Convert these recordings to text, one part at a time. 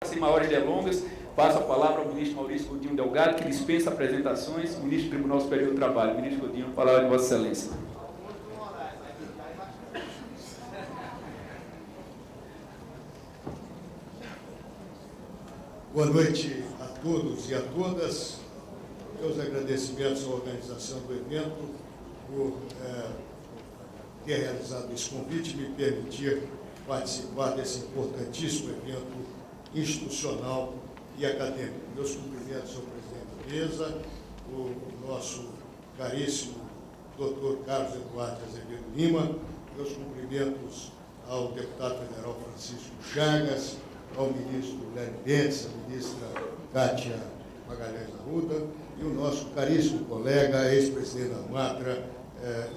Sem maiores delongas, passo a palavra ao ministro Maurício Godinho Delgado, que dispensa apresentações, ministro do Tribunal Superior do Trabalho. Ministro Godinho, palavra de Vossa Excelência. Boa noite a todos e a todas. Meus agradecimentos à organização do evento por ter realizado esse convite e me permitir participar desse importantíssimo evento institucional e acadêmico. Meus cumprimentos ao presidente da mesa, o nosso caríssimo doutor Carlos Eduardo Azevedo Lima, meus cumprimentos ao deputado federal Francisco Chagas, ao ministro Léo Bentes, à ministra Kátia Magalhães Arruda e o nosso caríssimo colega, ex-presidente da Matra,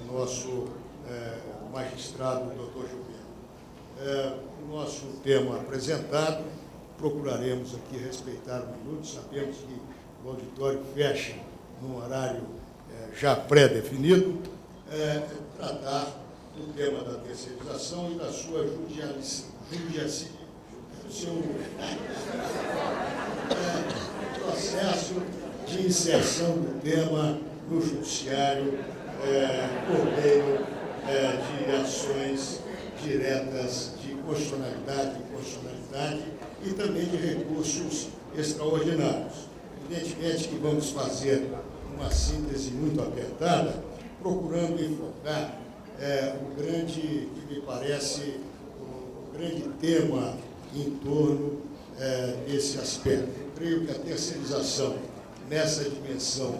nosso magistrado, doutor Gilberto. O nosso tema apresentado, procuraremos aqui respeitar um minuto, sabemos que o auditório fecha num horário já pré-definido, tratar do tema da terceirização e da sua processo de inserção do tema no judiciário por meio de ações diretas de constitucionalidade e inconstitucionalidade e também de recursos extraordinários. Evidentemente que vamos fazer uma síntese muito apertada, procurando enfocar o grande, que me parece, o grande tema em torno desse aspecto. Eu creio que a terceirização nessa dimensão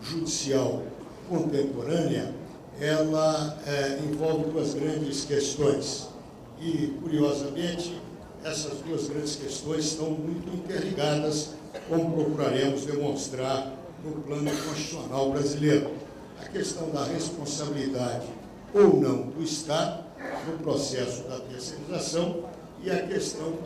judicial contemporânea, ela envolve duas grandes questões. E, curiosamente, essas duas grandes questões estão muito interligadas, como procuraremos demonstrar no plano constitucional brasileiro. A questão da responsabilidade ou não do Estado no processo da terceirização e a questão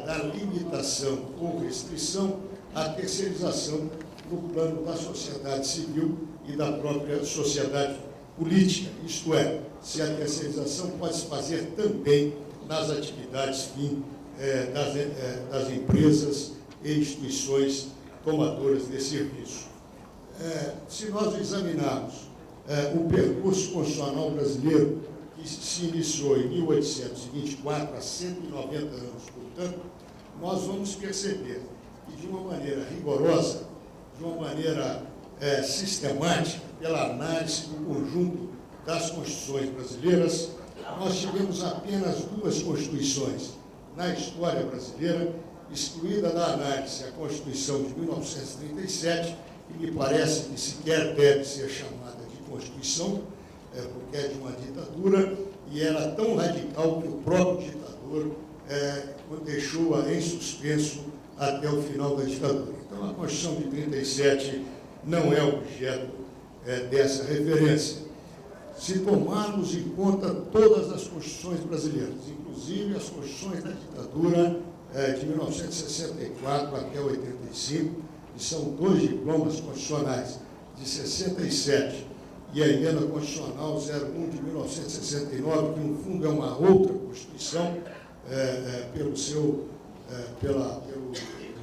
da limitação ou restrição à terceirização no plano da sociedade civil e da própria sociedade política, isto é, se a terceirização pode se fazer também nas atividades fim das empresas e instituições tomadoras de serviço. Se nós examinarmos o percurso constitucional brasileiro, que se iniciou em 1824, há 190 anos, portanto, nós vamos perceber que, de uma maneira rigorosa, de uma maneira sistemática, pela análise do conjunto das constituições brasileiras, nós tivemos apenas duas constituições na história brasileira, excluída da análise a Constituição de 1937, que me parece que sequer deve ser chamada de Constituição, porque é de uma ditadura, e era tão radical que o próprio ditador deixou-a em suspenso até o final da ditadura. Então, a Constituição de 37 não é objeto dessa referência. Se tomarmos em conta todas as constituições brasileiras, inclusive as constituições da ditadura de 1964 até 85, que são dois diplomas constitucionais, de 67, e a emenda constitucional 01 de 1969, que no fundo é uma outra Constituição, pelo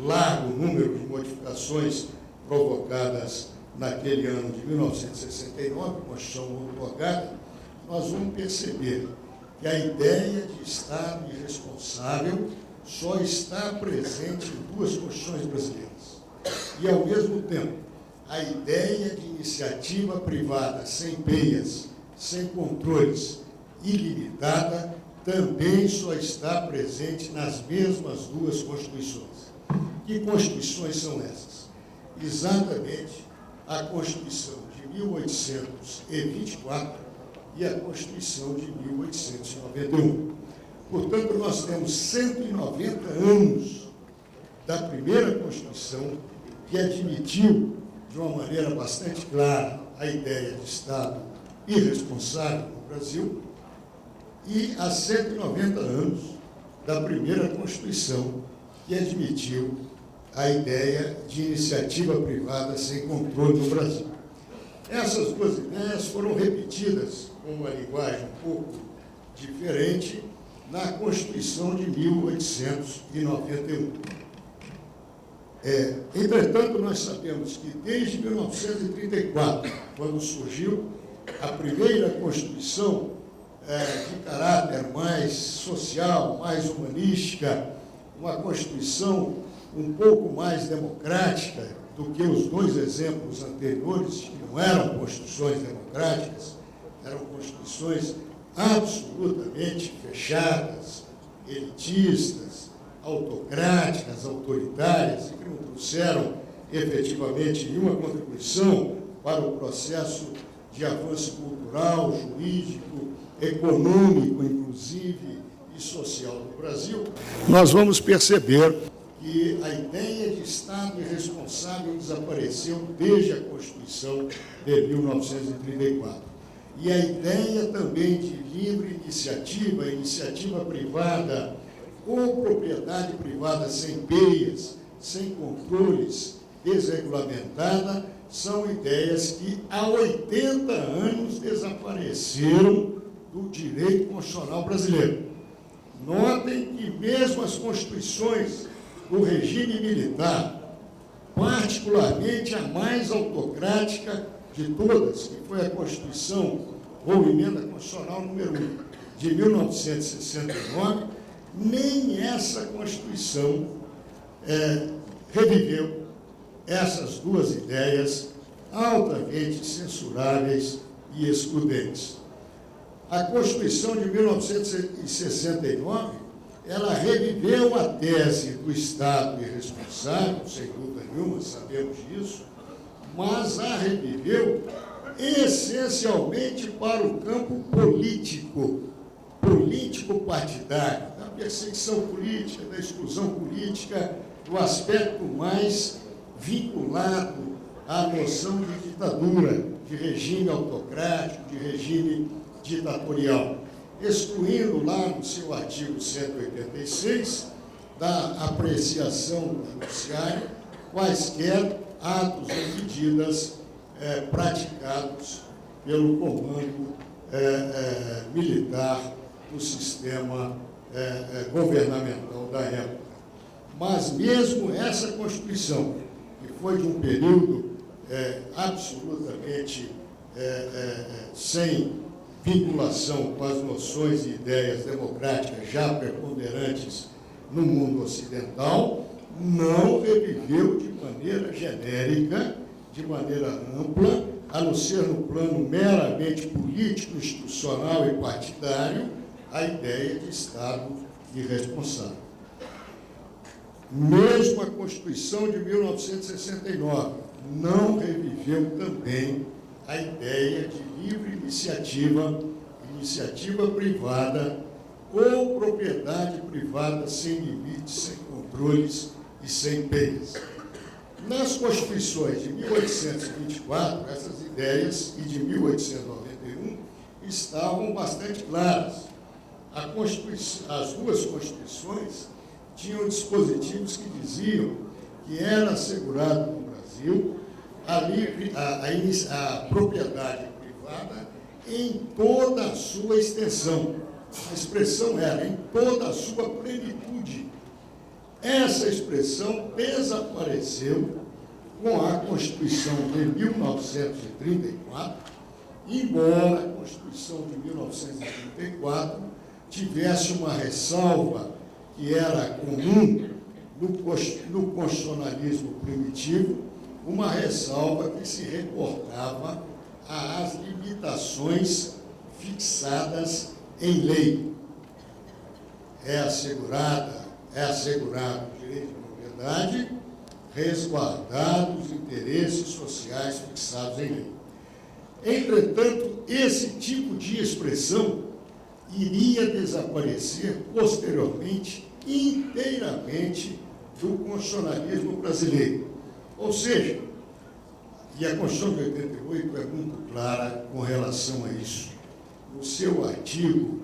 largo número de modificações provocadas naquele ano de 1969, Constituição outorgada, nós vamos perceber que a ideia de Estado irresponsável só está presente em duas Constituições brasileiras. E, ao mesmo tempo, a ideia de iniciativa privada sem peias, sem controles, ilimitada, também só está presente nas mesmas duas Constituições. Que Constituições são essas? Exatamente a Constituição de 1824 e a Constituição de 1891. Portanto, nós temos 190 anos da primeira Constituição, que admitiu, de uma maneira bastante clara, a ideia de Estado irresponsável no Brasil, e há 190 anos da primeira Constituição, que admitiu a ideia de iniciativa privada sem controle no Brasil. Essas duas ideias foram repetidas com uma linguagem um pouco diferente na Constituição de 1891. Entretanto, nós sabemos que desde 1934, quando surgiu a primeira Constituição de caráter mais social, mais humanística, uma Constituição um pouco mais democrática do que os dois exemplos anteriores, que não eram Constituições democráticas, eram Constituições absolutamente fechadas, elitistas, autocráticas, autoritárias, e que não trouxeram efetivamente nenhuma contribuição para o processo de avanço cultural, jurídico, econômico, inclusive, e social do Brasil. Nós vamos perceber que a ideia de Estado irresponsável desapareceu desde a Constituição de 1934. E a ideia também de livre iniciativa, iniciativa privada ou propriedade privada sem peias, sem controles, desregulamentada, são ideias que há 80 anos desapareceram do direito constitucional brasileiro. Notem que mesmo as constituições do regime militar, particularmente a mais autocrática de todas, que foi a Constituição ou Emenda Constitucional número 1 de 1969, nem essa Constituição reviveu essas duas ideias altamente censuráveis e excludentes. A Constituição de 1969, ela reviveu a tese do Estado irresponsável, sem dúvida nenhuma, sabemos disso, mas a reviveu essencialmente para o campo político-partidário, da perseguição política, da exclusão política, do aspecto mais vinculado à noção de ditadura, de regime autocrático, de regime ditatorial, excluindo lá no seu artigo 186 da apreciação do judiciário quaisquer atos ou medidas praticados pelo comando militar do sistema governamental da época. Mas mesmo essa Constituição, que foi de um período absolutamente sem vinculação com as noções e ideias democráticas já preponderantes no mundo ocidental, não reviveu de maneira genérica, de maneira ampla, a não ser no plano meramente político, institucional e partidário, a ideia de Estado irresponsável. Mesmo a Constituição de 1969 não reviveu também a ideia de livre iniciativa, iniciativa privada ou propriedade privada sem limites, sem controles e sem peias. Nas Constituições de 1824, essas ideias, e de 1891, estavam bastante claras. As duas Constituições tinham dispositivos que diziam que era assegurado no Brasil a propriedade privada em toda a sua extensão. A expressão era em toda a sua plenitude. Essa expressão desapareceu com a Constituição de 1934, embora a Constituição de 1934 tivesse uma ressalva que era comum no constitucionalismo primitivo, uma ressalva que se reportava às limitações fixadas em lei. É assegurado o direito de propriedade, resguardados os interesses sociais fixados em lei. Entretanto, esse tipo de expressão iria desaparecer posteriormente inteiramente do constitucionalismo brasileiro. Ou seja, e a Constituição de 88 é muito clara com relação a isso. No seu artigo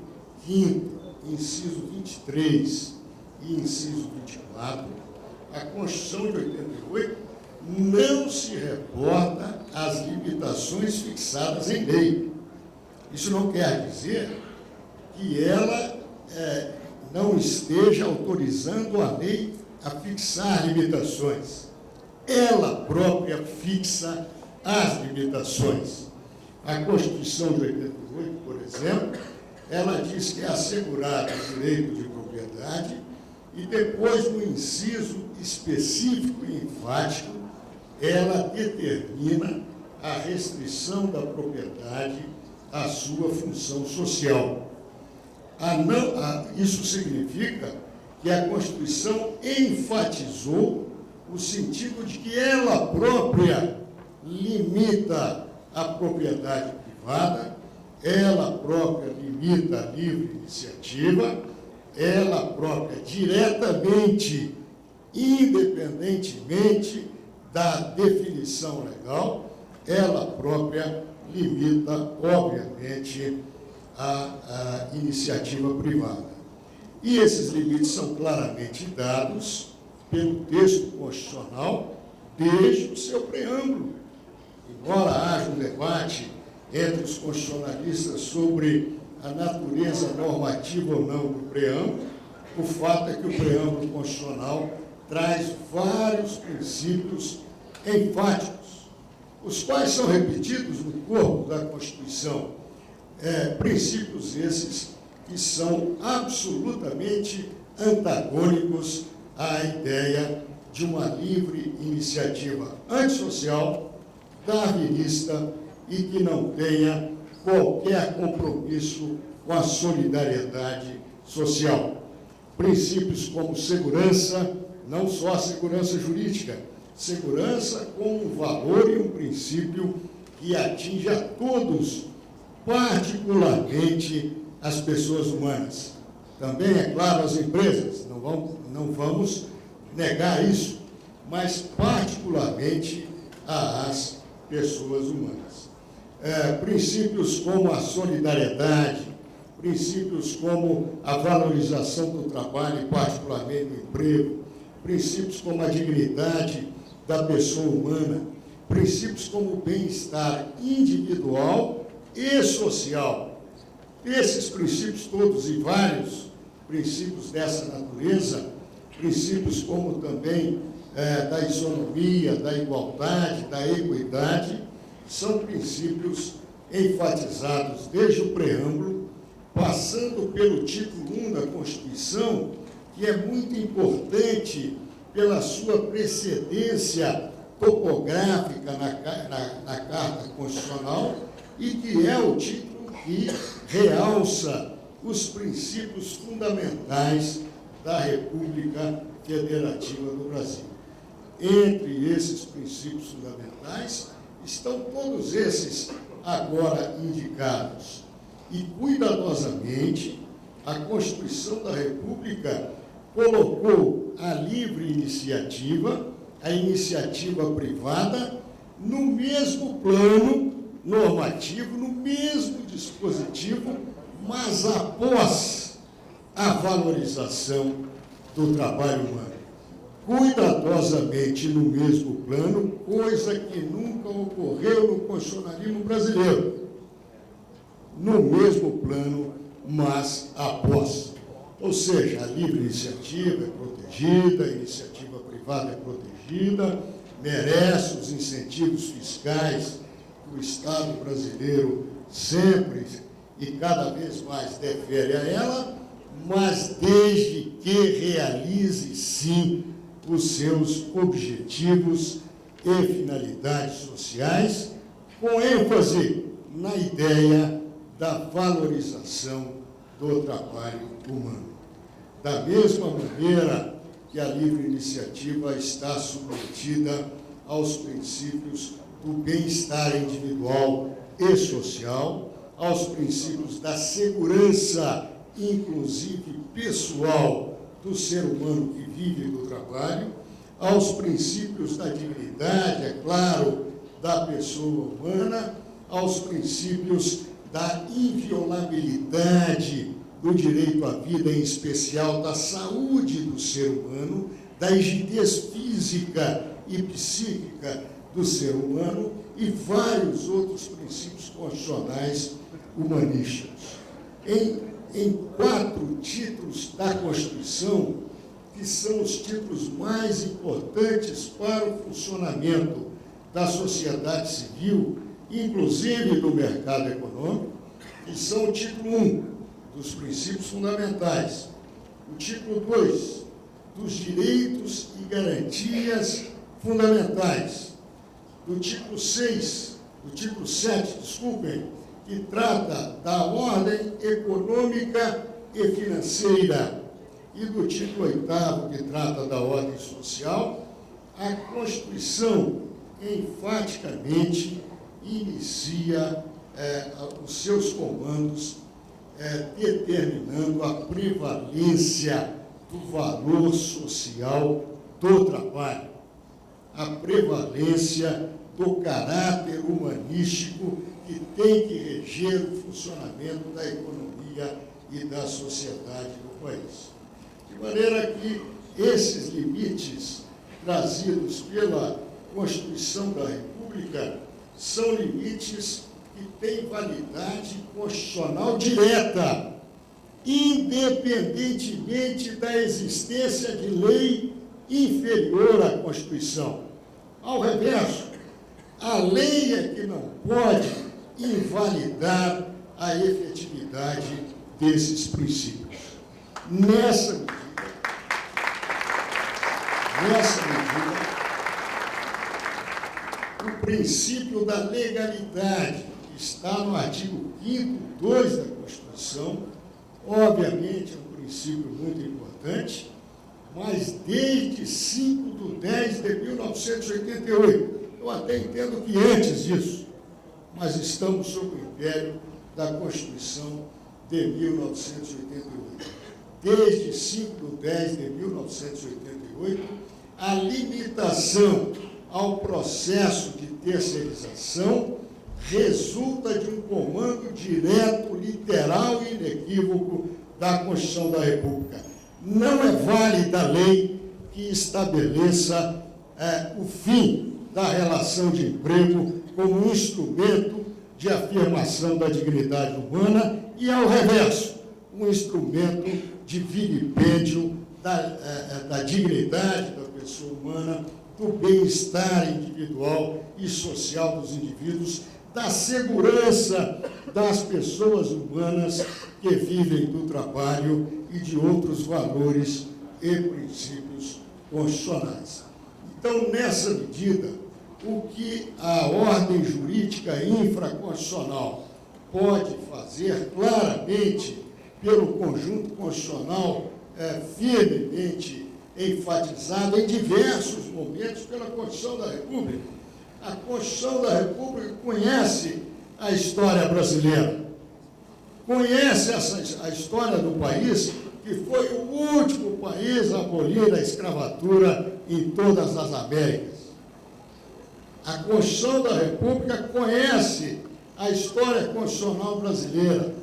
5º, inciso 23 e inciso 24, a Constituição de 88 não se reporta às limitações fixadas em lei. Isso não quer dizer que ela não esteja autorizando a lei a fixar limitações. Ela própria fixa as limitações. A Constituição de 88, por exemplo, ela diz que é assegurado o direito de propriedade e depois, no inciso específico e enfático, ela determina a restrição da propriedade à sua função social. Isso significa que a Constituição enfatizou o sentido de que ela própria limita a propriedade privada, ela própria limita a livre iniciativa, ela própria diretamente, independentemente da definição legal, ela própria limita, obviamente, a iniciativa privada. E esses limites são claramente dados pelo texto constitucional desde o seu preâmbulo. Embora haja um debate entre os constitucionalistas sobre a natureza normativa ou não do preâmbulo, o fato é que o preâmbulo constitucional traz vários princípios enfáticos, os quais são repetidos no corpo da Constituição. Princípios esses que são absolutamente antagônicos à ideia de uma livre iniciativa antissocial, darwinista e que não tenha qualquer compromisso com a solidariedade social. Princípios como segurança, não só a segurança jurídica, segurança como um valor e um princípio que atinge a todos, particularmente as pessoas humanas. Também, é claro, as empresas, não vamos negar isso, mas particularmente às pessoas humanas. Princípios como a solidariedade, princípios como a valorização do trabalho e particularmente do emprego, princípios como a dignidade da pessoa humana, princípios como o bem-estar individual e social. Esses princípios todos e vários princípios dessa natureza, princípios como também da isonomia, da igualdade, da equidade, são princípios enfatizados desde o preâmbulo, passando pelo título 1 da Constituição, que é muito importante pela sua precedência topográfica na Carta Constitucional e que é o título que realça os princípios fundamentais da República Federativa do Brasil. Entre esses princípios fundamentais estão todos esses agora indicados. E, cuidadosamente, a Constituição da República colocou a livre iniciativa, a iniciativa privada, no mesmo plano normativo, no mesmo dispositivo, mas após a valorização do trabalho humano. Cuidadosamente no mesmo plano, coisa que nunca ocorreu no constitucionalismo brasileiro. No mesmo plano, mas após. Ou seja, a livre iniciativa é protegida, a iniciativa privada é protegida, merece os incentivos fiscais que o Estado brasileiro sempre e cada vez mais defere a ela, mas desde que realize, sim, os seus objetivos e finalidades sociais, com ênfase na ideia da valorização do trabalho humano. Da mesma maneira que a livre iniciativa está submetida aos princípios do bem-estar individual e social, aos princípios da segurança, inclusive pessoal, do ser humano que vive do trabalho, aos princípios da dignidade, é claro, da pessoa humana, aos princípios da inviolabilidade do direito à vida, em especial da saúde do ser humano, da rigidez física e psíquica do ser humano e vários outros princípios constitucionais humanísticos. em 4 títulos da Constituição, que são os títulos mais importantes para o funcionamento da sociedade civil, inclusive do mercado econômico, que são o título 1, dos princípios fundamentais, o título 2, dos direitos e garantias fundamentais, do título 6, do título 7, desculpem, que trata da ordem econômica e financeira, e do título 8º, que trata da ordem social. A Constituição enfaticamente inicia os seus comandos determinando a prevalência do valor social do trabalho, a prevalência do caráter humanístico que tem que reger o funcionamento da economia e da sociedade do país. De maneira que esses limites trazidos pela Constituição da República são limites que têm validade constitucional direta, independentemente da existência de lei inferior à Constituição. Ao reverso, a lei é que não pode invalidar a efetividade desses princípios. Nessa medida, o princípio da legalidade, que está no artigo 5º, 2 da Constituição, obviamente é um princípio muito importante, mas desde 5/10/1988, eu até entendo que antes disso, mas estamos sob o império da Constituição de 1988. Desde 5/10/1988, a limitação ao processo de terceirização resulta de um comando direto, literal e inequívoco da Constituição da República. Não é válida a lei que estabeleça o fim da relação de emprego como um instrumento de afirmação da dignidade humana e, ao reverso, um instrumento de vilipêndio da dignidade da pessoa humana, do bem-estar individual e social dos indivíduos, da segurança das pessoas humanas que vivem do trabalho e de outros valores e princípios constitucionais. Então, nessa medida, o que a ordem jurídica infraconstitucional pode fazer claramente pelo conjunto constitucional firmemente enfatizado em diversos momentos pela Constituição da República. A Constituição da República conhece a história brasileira, conhece a história do país, que foi o último país a abolir a escravatura em todas as Américas. A Constituição da República conhece a história constitucional brasileira,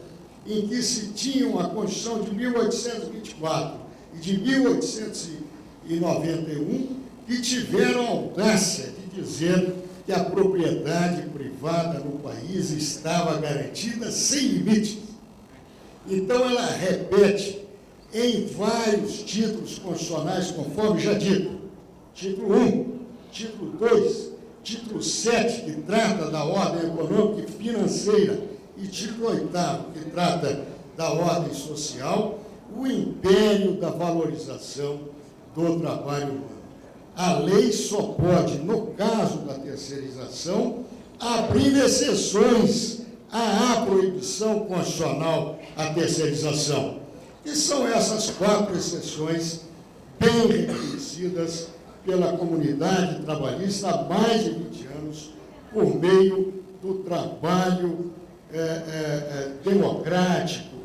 em que se tinham a Constituição de 1824 e de 1891, que tiveram a audácia de dizer que a propriedade privada no país estava garantida sem limites. Então, ela repete em vários títulos constitucionais, conforme já dito, título 1, título 2, título 7, que trata da ordem econômica e financeira, e título 8º, que trata da ordem social, o império da valorização do trabalho humano. A lei só pode, no caso da terceirização, abrir exceções à proibição constitucional à terceirização. E são essas 4 exceções bem reconhecidas pela comunidade trabalhista há mais de 20 anos, por meio do trabalho democrático,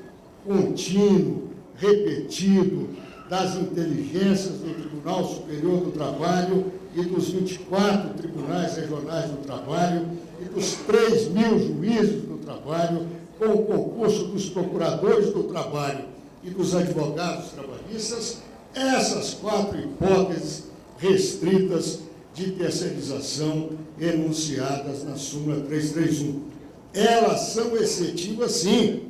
contínuo, repetido, das inteligências do Tribunal Superior do Trabalho e dos 24 tribunais regionais do trabalho e dos 3.000 juízes do trabalho, com o concurso dos procuradores do trabalho e dos advogados trabalhistas, essas 4 hipóteses restritas de terceirização enunciadas na súmula 331. Elas são excetivas, sim.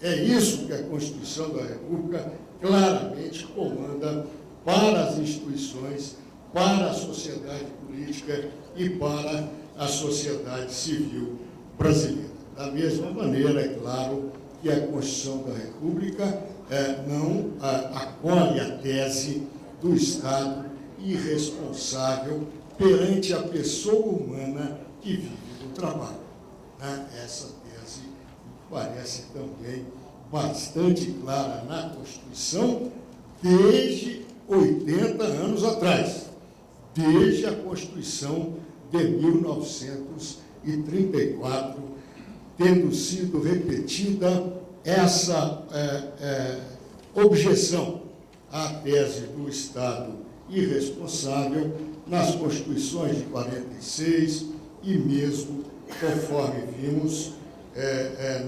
É isso que a Constituição da República claramente comanda para as instituições, para a sociedade política e para a sociedade civil brasileira. Da mesma maneira, é claro, que a Constituição da República não acolhe a tese do Estado irresponsável perante a pessoa humana que vive do trabalho. Essa tese parece também bastante clara na Constituição desde 80 anos atrás, desde a Constituição de 1934, tendo sido repetida essa objeção à tese do Estado irresponsável nas Constituições de 46 e mesmo, conforme vimos,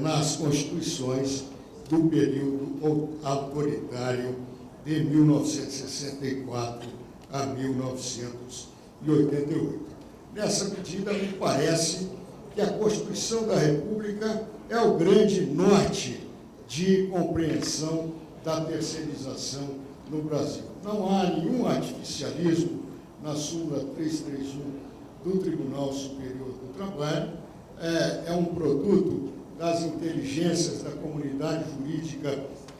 nas Constituições do período autoritário de 1964 a 1988. Nessa medida, me parece que a Constituição da República é o grande norte de compreensão da terceirização no Brasil. Não há nenhum artificialismo na súmula 331 do Tribunal Superior do Trabalho. É um produto das inteligências da comunidade jurídica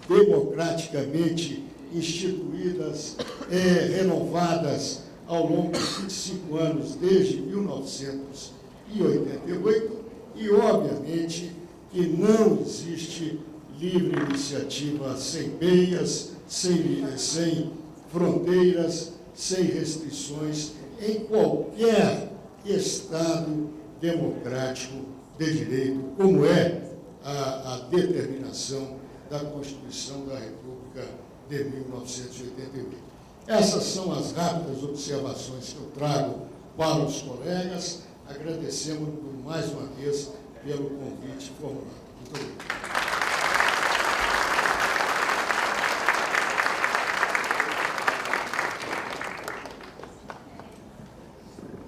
democraticamente instituídas e renovadas ao longo de 25 anos, desde 1988, e, obviamente, que não existe livre iniciativa sem meias, sem fronteiras, sem restrições, em qualquer Estado democrático de direito, como é a determinação da Constituição da República de 1988. Essas são as rápidas observações que eu trago para os colegas. Agradecemos mais uma vez pelo convite formulado. Muito obrigado.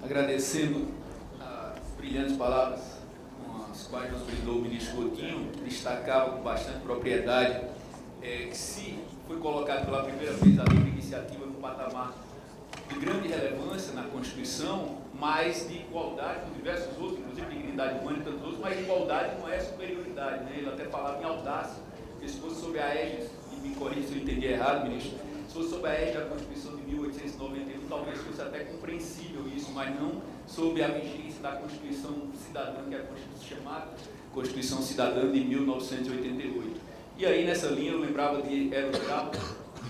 Agradecendo as brilhantes palavras com as quais nos brindou o ministro Coutinho, destacava com bastante propriedade que se foi colocado pela primeira vez a livre iniciativa no patamar de grande relevância na Constituição, mas de igualdade com diversos outros, inclusive dignidade humana e tantos outros, mas igualdade não é superioridade, né? Ele até falava em audácia, porque se fosse sob a égide, e me corrija se eu entendi errado, ministro, se fosse sob a égide da Constituição de 1891, talvez fosse até compreensível isso, mas não sob a vigência da Constituição Cidadã, que é a Constituição chamada Constituição Cidadã de 1988. E aí, nessa linha, eu lembrava de Hélio Grau,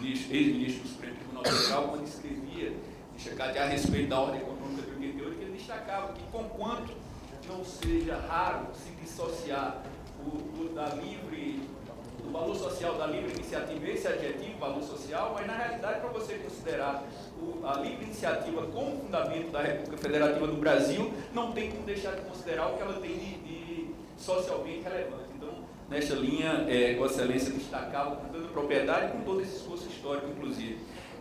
ex-ministro do Supremo Tribunal Federal, quando escrevia a respeito da ordem econômica de 88, que ele destacava que, conquanto não seja raro se dissociar do valor social da livre iniciativa, esse adjetivo, valor social, mas, na realidade, para você considerar a livre iniciativa como fundamento da República Federativa do Brasil, não tem como deixar de considerar o que ela tem de socialmente relevante. Então, nesta linha, Vossa Excelência destacava com tanta propriedade e com todo esse esforço histórico, inclusive.